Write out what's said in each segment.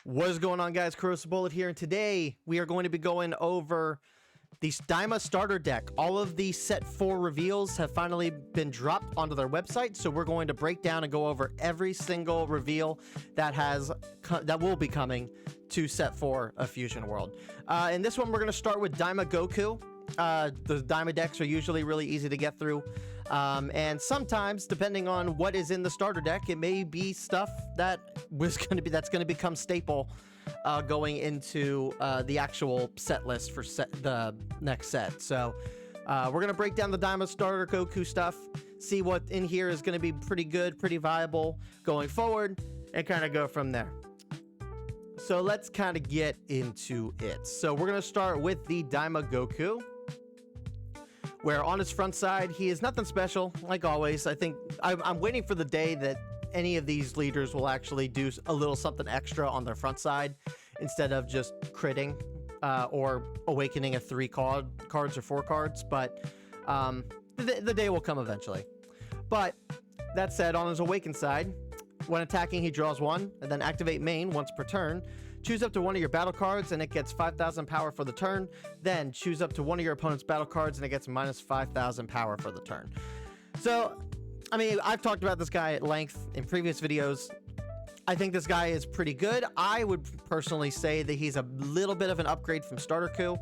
What is going on, guys? Corrosive Bullet here, and today we are going to be going over the Daima starter deck. All of the set 4 reveals have finally been dropped onto their website, so we're going to break down and go over every single reveal that will be coming to set 4 of Fusion World. In this one, we're going to start with Daima Goku. The Daima decks are usually really easy to get through, and sometimes, depending on what is in the starter deck, it may be stuff that's going to become staple going into the actual set list for the next set. So we're going to break down the Daima starter Goku stuff, see what in here is going to be pretty good, pretty viable going forward, and kind of go from there. So let's kind of get into it. So we're going to start with the Daima Goku, where on his front side, he is nothing special, like always. I think I'm waiting for the day that any of these leaders will actually do a little something extra on their front side instead of just critting or awakening a 3 cards or 4 cards, but the day will come eventually. But that said, on his awakened side, when attacking, he draws 1, and then activate main once per turn. Choose up to one of your battle cards, and it gets 5,000 power for the turn. Then choose up to one of your opponent's battle cards, and it gets minus 5,000 power for the turn. So, I mean, I've talked about this guy at length in previous videos. I think this guy is pretty good. I would personally say that he's a little bit of an upgrade from Starterku.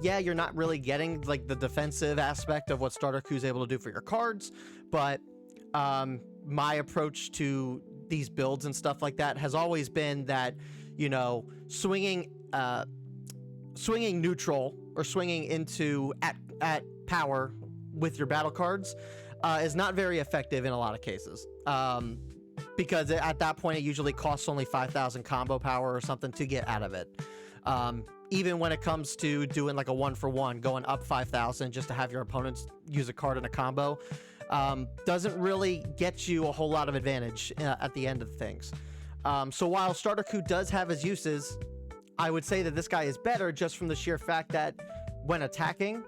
Yeah, you're not really getting like the defensive aspect of what Starterku is able to do for your cards, but my approach to these builds and stuff like that has always been that, you know, swinging neutral or swinging into at power with your battle cards is not very effective in a lot of cases, because at that point it usually costs only 5,000 combo power or something to get out of it. Even when it comes to doing like a 1-for-1, going up 5,000 just to have your opponents use a card in a combo, doesn't really get you a whole lot of advantage at the end of things. So while Starterku does have his uses, I would say that this guy is better just from the sheer fact that when attacking,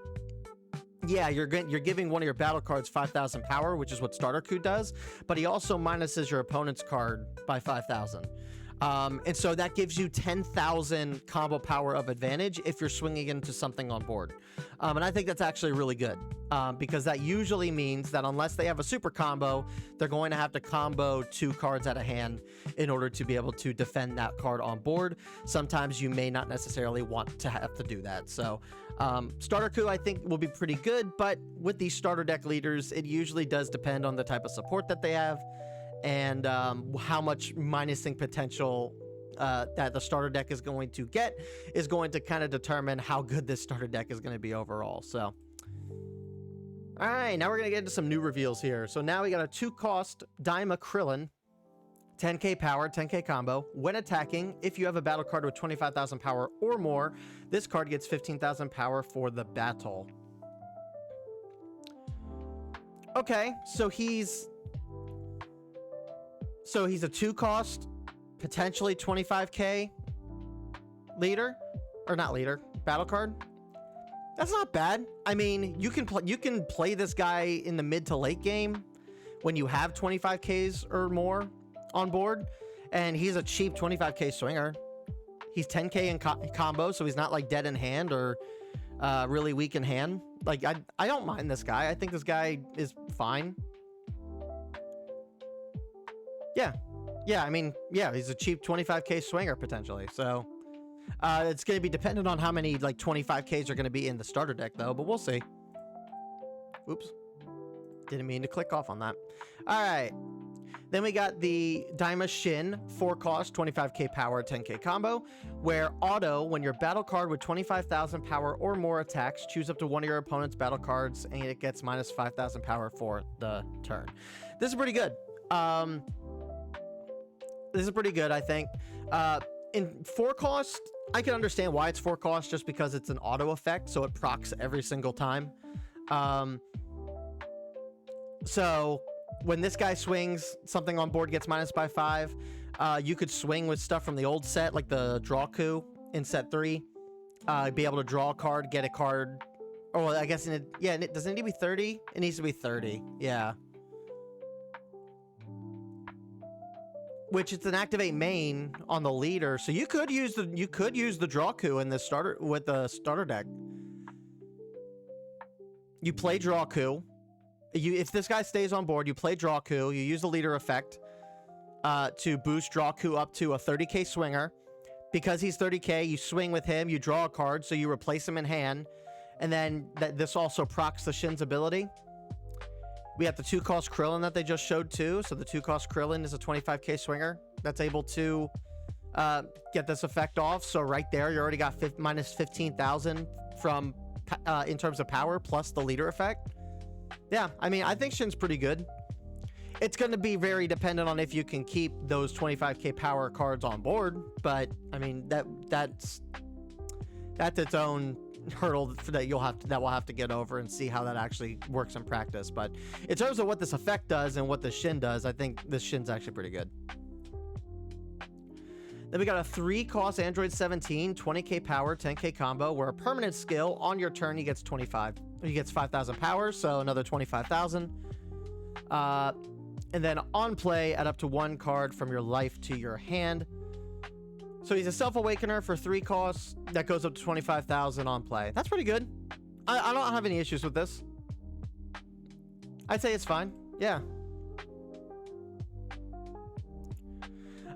yeah, you're giving one of your battle cards 5,000 power, which is what Starterku does, but he also minuses your opponent's card by 5,000. And so that gives you 10,000 combo power of advantage if you're swinging into something on board. And I think that's actually really good, because that usually means that unless they have a super combo, they're going to have to combo 2 cards out of hand in order to be able to defend that card on board. Sometimes you may not necessarily want to have to do that. So Starterku, I think, will be pretty good, but with these starter deck leaders, it usually does depend on the type of support that they have, and how much minusing potential that the starter deck is going to get is going to kind of determine how good this starter deck is going to be overall. So, all right, now we're going to get into some new reveals here. So now we got a 2-cost Daima Krillin, 10k power, 10k combo. When attacking, if you have a battle card with 25,000 power or more, this card gets 15,000 power for the battle. Okay, so he's a 2-cost, potentially 25k leader, or not leader, battle card. That's not bad. I mean, you can play this guy in the mid to late game when you have 25ks or more on board, and he's a cheap 25k swinger. He's 10k in combo, so he's not like dead in hand or really weak in hand. Like, I don't mind this guy. I think this guy is fine. Yeah, I mean, yeah, he's a cheap 25k swinger potentially. So it's going to be dependent on how many like 25ks are going to be in the starter deck though, but we'll see. Oops, didn't mean to click off on that. All right, then we got the Daima Shin, 4-cost, 25k power, 10k combo, where auto, when your battle card with 25,000 power or more attacks, choose up to one of your opponent's battle cards, and it gets minus 5,000 power for the turn. This is pretty good. This is pretty good, I think. In 4-cost, I can understand why it's 4-cost, just because it's an auto effect, so it procs every single time. So when this guy swings, something on board gets minus by 5. You could swing with stuff from the old set, like the Starterku in set 3. Be able to draw a card, get a card. Oh, I guess, doesn't it need to be 30? It needs to be 30, yeah. which it's an activate main on the leader, so you could use the Drawku in the starter with the starter deck. You play Drawku. If this guy stays on board, you play Drawku. You use the leader effect to boost Drawku up to a 30k swinger. Because he's 30k, you swing with him, you draw a card, so you replace him in hand. And then this also procs the Shin's ability. We have the 2-cost Krillin that they just showed too. So the 2-cost Krillin is a 25k swinger that's able to get this effect off. So right there, you already got minus 15,000 from in terms of power plus the leader effect. Yeah, I mean, I think Shin's pretty good. It's going to be very dependent on if you can keep those 25k power cards on board, but I mean that's its own hurdle that we'll have to get over and see how that actually works in practice. But in terms of what this effect does and what the Shin does, I think this Shin's actually pretty good. Then we got a 3-cost Android 17, 20k power, 10k combo, where a permanent skill on your turn he gets 5,000 power, so another 25,000. And then on play, add up to 1 card from your life to your hand. So he's a Self-Awakener for 3 costs. That goes up to 25,000 on play. That's pretty good. I don't have any issues with this. I'd say it's fine. Yeah.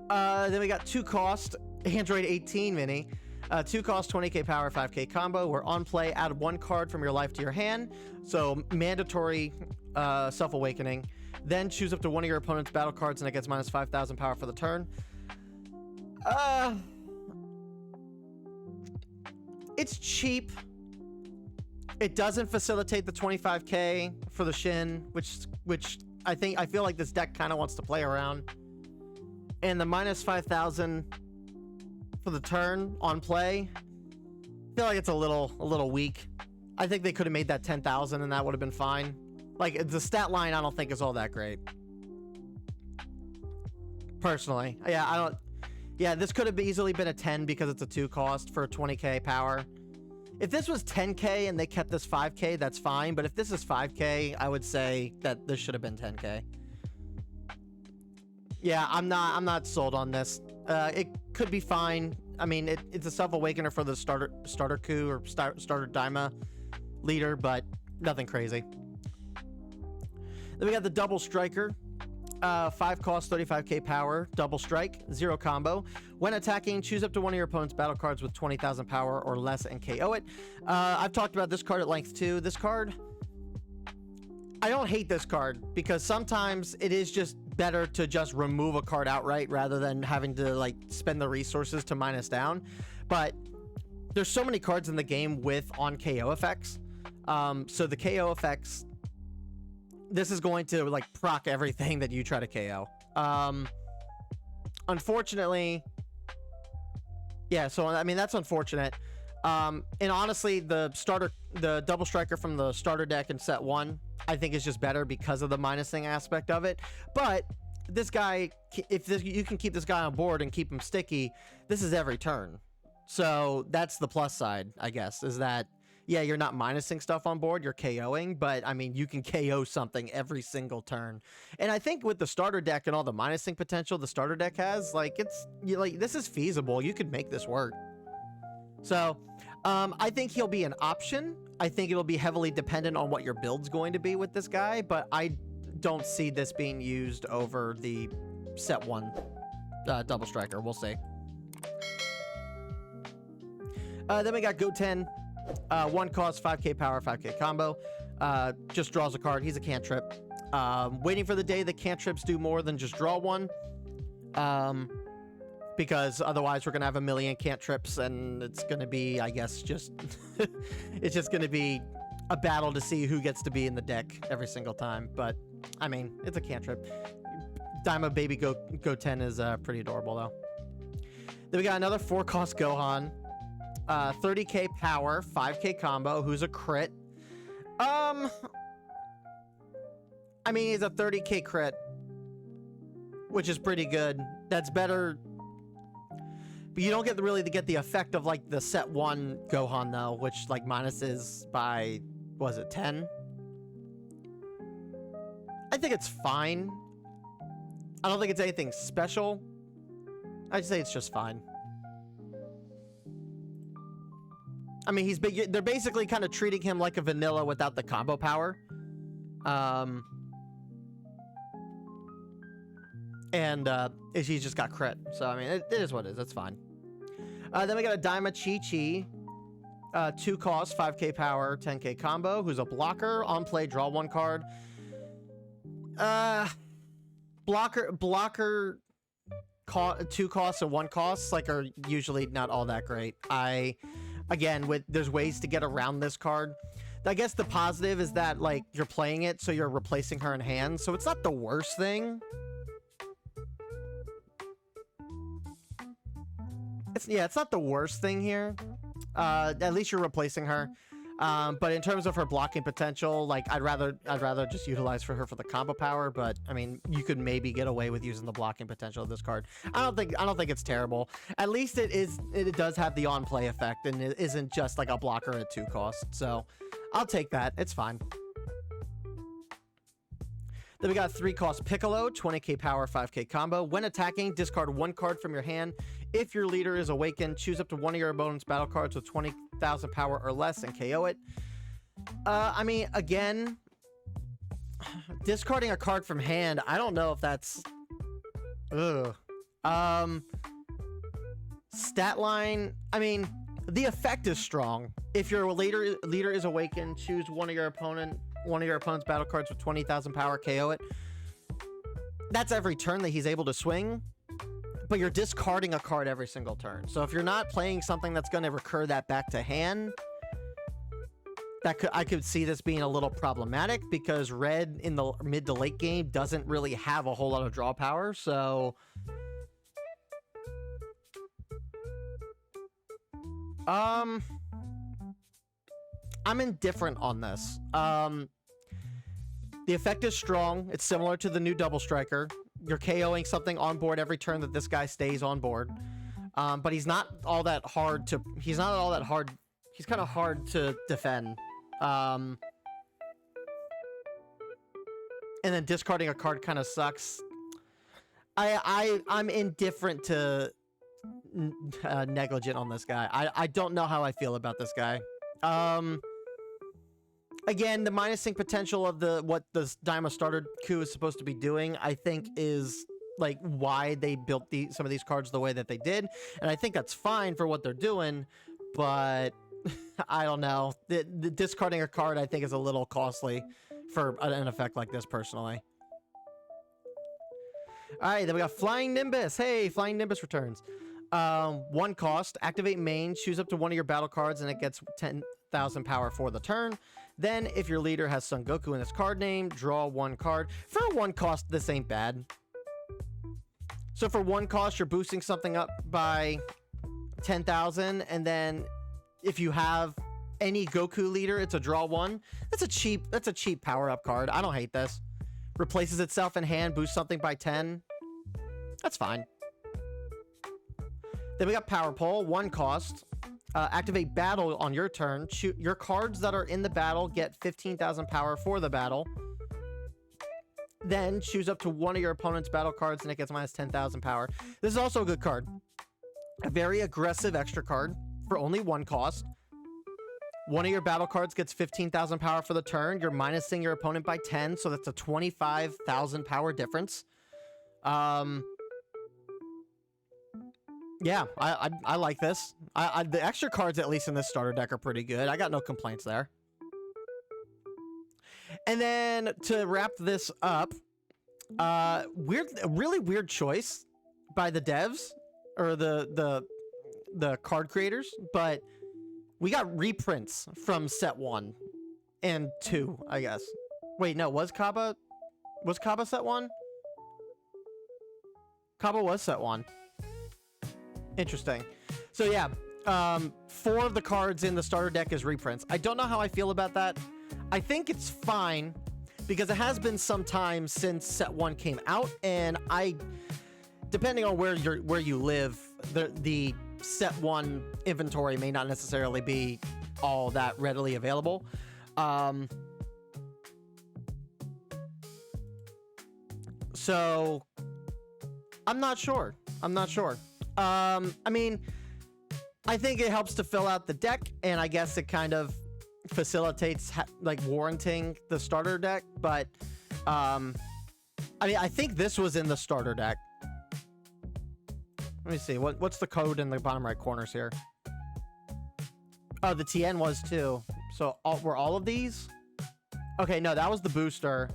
Then we got 2-cost Android 18 mini. 2-cost 20k power, 5k combo. Where on play, add 1 card from your life to your hand. So mandatory Self-Awakening. Then choose up to 1 of your opponent's battle cards and it gets minus 5,000 power for the turn. It's cheap. It doesn't facilitate the 25k for the Shin, which I feel like this deck kind of wants to play around. And the minus 5,000 for the turn on play, I feel like it's a little weak. I think they could have made that 10,000 and that would have been fine. Like, the stat line, I don't think is all that great. Personally. Yeah, this could have easily been a 10 because it's a 2-cost for 20k power. If this was 10k and they kept this 5k, that's fine. But if this is 5k, I would say that this should have been 10k. Yeah, I'm not sold on this. It could be fine. I mean, it's a Self-Awakener for the Starterku or starter Daima leader, but nothing crazy. Then we got the Double Striker. 5 cost, 35k power, double strike, 0 combo. When attacking, choose up to 1 of your opponent's battle cards with 20,000 power or less and KO it. I've talked about this card at length too. This card, I don't hate this card because sometimes it is just better to just remove a card outright rather than having to like spend the resources to minus down. But there's so many cards in the game with on KO effects. So the KO effects, this is going to like proc everything that you try to KO. Unfortunately, yeah, so I mean that's unfortunate. And honestly, the Double Striker from the starter deck in set 1, I think is just better because of the minusing aspect of it. But this guy, you can keep this guy on board and keep him sticky, this is every turn. So that's the plus side, I guess, is that yeah, you're not minusing stuff on board, you're KOing, but I mean, you can KO something every single turn. And I think with the starter deck and all the minusing potential the starter deck has, like, this is feasible. You could make this work. So, I think he'll be an option. I think it'll be heavily dependent on what your build's going to be with this guy, but I don't see this being used over the set 1 Double Striker. We'll see. Then we got Goten. 1 cost, 5k power, 5k combo. Just draws a card. He's a cantrip. Waiting for the day that cantrips do more than just draw 1. Because otherwise we're going to have a million cantrips and it's going to be, I guess, just... it's just going to be a battle to see who gets to be in the deck every single time. But, I mean, it's a cantrip. Daima Baby Goten is pretty adorable, though. Then we got another 4-cost Gohan. 30k power, 5k combo, who's a crit. I mean, he's a 30k crit, which is pretty good. That's better, but you don't get really to get the effect of like the set 1 Gohan though, which like minuses by, was it 10? I think it's fine. I don't think it's anything special. I'd say it's just fine. I mean, they're basically kind of treating him like a vanilla without the combo power. And he's just got crit. So, I mean, it is what it is. That's fine. Then we got a Daima Chi-Chi. 2 cost, 5k power, 10k combo, who's a blocker. On play, draw 1 card. Blocker 2 costs and 1 costs, like, are usually not all that great. Again, there's ways to get around this card. I guess the positive is that, like, you're playing it, so you're replacing her in hand, so it's not the worst thing. It's not the worst thing here. At least you're replacing her. But in terms of her blocking potential, like, I'd rather just utilize her for the combo power. But I mean, you could maybe get away with using the blocking potential of this card. I don't think it's terrible. At least it does have the on play effect, and it isn't just like a blocker at 2 cost. So I'll take that. It's fine. Then we got 3 cost Piccolo, 20k power, 5k combo. When attacking, discard 1 card from your hand. If your leader is awakened, choose up to 1 of your opponent's battle cards with 20,000 power or less and KO it. I mean, again, discarding a card from hand, I don't know if that's... Ugh. Stat line, I mean, the effect is strong. If your leader is awakened, choose one of your opponent's battle cards with 20,000 power, KO it. That's every turn that he's able to swing, but you're discarding a card every single turn. So if you're not playing something that's going to recur that back to hand, I could see this being a little problematic, because red in the mid to late game doesn't really have a whole lot of draw power. So I'm indifferent on this. The effect is strong. It's similar to the new Double Striker. You're KOing something on board every turn that this guy stays on board. But he's not all that hard to... He's kind of hard to defend. And then discarding a card kind of sucks. I'm indifferent to negligent on this guy. I don't know how I feel about this guy. Again, the minusing potential of what the Daima Starterku is supposed to be doing, I think, is like why they built some of these cards the way that they did, and I think that's fine for what they're doing. But I don't know. The discarding a card, I think, is a little costly for an effect like this, personally. All right, then we got Flying Nimbus. Hey, Flying Nimbus returns. 1 cost, activate main, choose up to 1 of your battle cards, and it gets 10,000 power for the turn. Then, if your leader has Son Goku in its card name, draw 1 card. For 1 cost, this ain't bad. So for 1 cost, you're boosting something up by 10,000, and then if you have any Goku leader, it's a draw 1. That's a cheap power-up card. I don't hate this. Replaces itself in hand, boosts something by 10. That's fine. Then we got Power Pole, 1 cost. Activate battle on your turn. Your cards that are in the battle get 15,000 power for the battle. Then choose up to 1 of your opponent's battle cards, and it gets minus 10,000 power. This is also a good card. A very aggressive extra card for only 1 cost. 1 of your battle cards gets 15,000 power for the turn. You're minusing your opponent by 10, so that's a 25,000 power difference. Yeah, I like this. The extra cards, at least in this starter deck, are pretty good. I got no complaints there. And then to wrap this up, really weird choice by the devs or the card creators, but we got reprints from set 1 and 2, I guess. Wait, no, was Kaba set 1? Kaba was set 1. Interesting. So yeah, 4 of the cards in the starter deck is reprints. I don't know how I feel about that. I think it's fine, because it has been some time since set 1 came out, and depending on where you live, the set 1 inventory may not necessarily be all that readily available. So I'm not sure. I'm not sure. I mean, I think it helps to fill out the deck, and I guess it kind of facilitates like warranting the starter deck. But I mean, I think this was in the starter deck. Let me see. What's the code in the bottom right corners here? Oh, the TN was too. So were all of these? Okay, no, that was the booster,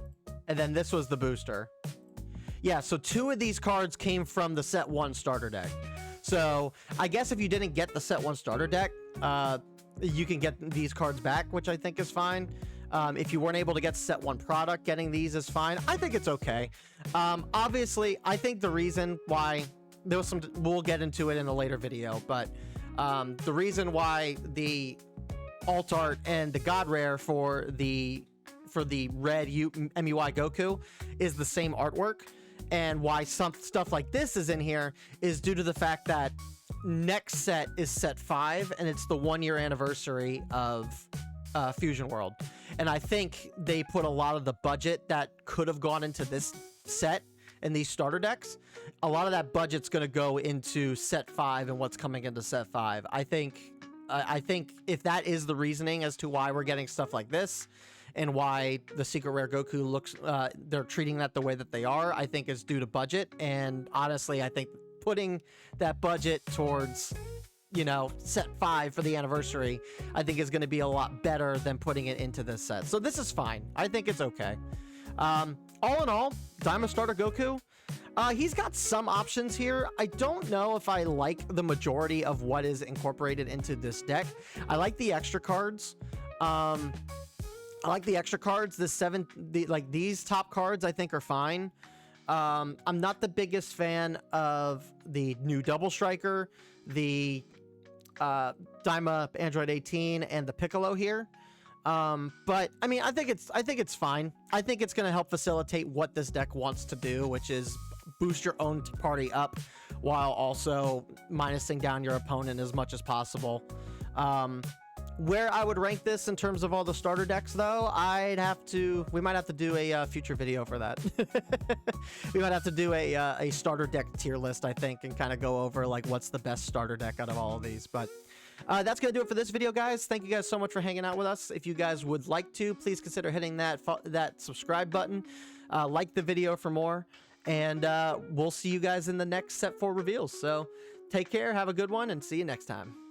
and then this was the booster. Yeah, so 2 of these cards came from the set 1 starter deck. So I guess if you didn't get the set 1 starter deck, you can get these cards back, which I think is fine. If you weren't able to get set 1 product, getting these is fine. I think it's okay. Obviously, I think the reason why there was some, we'll get into it in a later video, but the reason why the alt art and the god rare for the red MUI Goku is the same artwork, and why some stuff like this is in here is due to the fact that next set is set 5, and it's the 1-year anniversary of Fusion World. And I think they put a lot of the budget that could have gone into this set and these starter decks. A lot of that budget's going to go into set 5 and what's coming into set 5. I think if that is the reasoning as to why we're getting stuff like this, and why the Secret Rare Goku looks, they're treating that the way that they are, I think is due to budget. And honestly, I think putting that budget towards, you know, set 5 for the anniversary, I think is going to be a lot better than putting it into this set. So this is fine. I think it's okay. All in all, Daima Starter Goku, he's got some options here. I don't know if I like the majority of what is incorporated into this deck. I like the extra cards. I like the extra cards. Like these top cards I think are fine. I'm not the biggest fan of the new Double Striker, the Daima Android 18, and the Piccolo here. But I mean, I think it's fine. I think it's going to help facilitate what this deck wants to do, which is boost your own party up while also minusing down your opponent as much as possible. Where I would rank this in terms of all the starter decks, though, we might have to do a future video for that. We might have to do a starter deck tier list, I think, and kind of go over like what's the best starter deck out of all of these. But that's gonna do it for this video, guys. Thank you guys so much for hanging out with us. If you guys would like to, please consider hitting that subscribe button, like the video for more, and we'll see you guys in the next set 4 reveals. So take care, have a good one, and see you next time.